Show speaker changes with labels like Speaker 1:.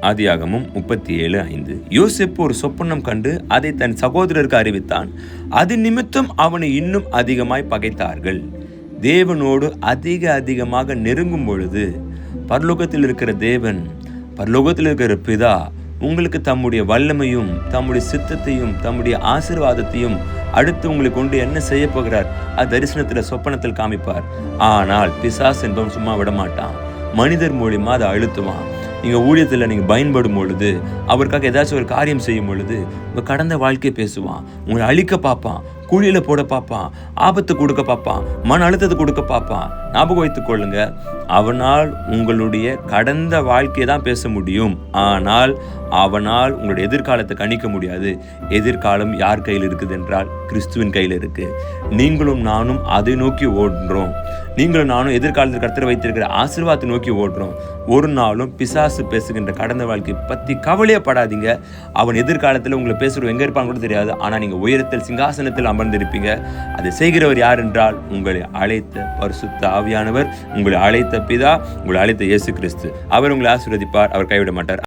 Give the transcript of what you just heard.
Speaker 1: ஆதியாகமம் 37:5. யோசேப்பு ஒரு சொப்பனம் கண்டு அதை தன் சகோதரருக்கு அறிவித்தான். அது நிமித்தம் அவனை இன்னும் அதிகமாய் பகைத்தார்கள். தேவனோடு அதிகமாக நெருங்கும் பொழுது பரலோகத்தில் இருக்கிற தேவன், பரலோகத்தில் இருக்கிற பிதா உங்களுக்கு தம்முடைய வல்லமையும் தம்முடைய சித்தத்தையும் தம்முடைய ஆசீர்வாதத்தையும் அடுத்து உங்களுக்கு கொண்டு என்ன செய்ய போகிறார் அது தரிசனத்தில் சொப்பனத்தில் காமிப்பார். ஆனால் பிசாசு என்பவன் சும்மா விட மாட்டான். மனிதர் மூலியமா அதை அழுத்துவான். நீங்கள் ஊழியத்தில் நீங்கள் பயன்படும் பொழுது, அவருக்காக ஏதாச்சும் ஒரு காரியம் செய்யும் பொழுது உங்கள் கடந்த வாழ்க்கையை பேசுவான். உங்களை அழிக்க பார்ப்பான், குழியில் போட பார்ப்பான், ஆபத்து கொடுக்க பார்ப்பான், மன அழுத்தத்தை கொடுக்க பார்ப்பான். ஞாபகம் வைத்துக் கொள்ளுங்க, அவனால் உங்களுடைய கடந்த வாழ்க்கையை தான் பேச முடியும். ஆனால் அவனால் உங்களுடைய எதிர்காலத்தை கணிக்க முடியாது. எதிர்காலம் யார் கையில் இருக்குது என்றால் கிறிஸ்துவின் கையில் இருக்கு. நீங்களும் நானும் அதை நோக்கி ஓடுறோம். நீங்களும் நானும் எதிர்காலத்தில் கர்த்தர் வைத்திருக்கிற ஆசீர்வாதத்தை நோக்கி ஓடுறோம். ஒரு நாளும் பிசாசு பேசுகின்ற கடந்த வாழ்க்கை பற்றி கவலையப்படாதீங்க. அவன் எதிர்காலத்தில் உங்களை பேசுகிறவங்க எங்கே இருப்பான்னு கூட தெரியாது. ஆனால் நீங்கள் உயரத்தில் சிங்காசனத்தில் அமர்ந்திருப்பீங்க. அதை செய்கிறவர் யார் என்றால் உங்களை அழைத்த பரிசுத்த ஆவியானவர், உங்களை அழைத்த பிதா, உங்களை அழைத்த இயேசு கிறிஸ்து. அவர் உங்களை ஆசீர்வதிப்பார். அவர் கைவிட மாட்டார்.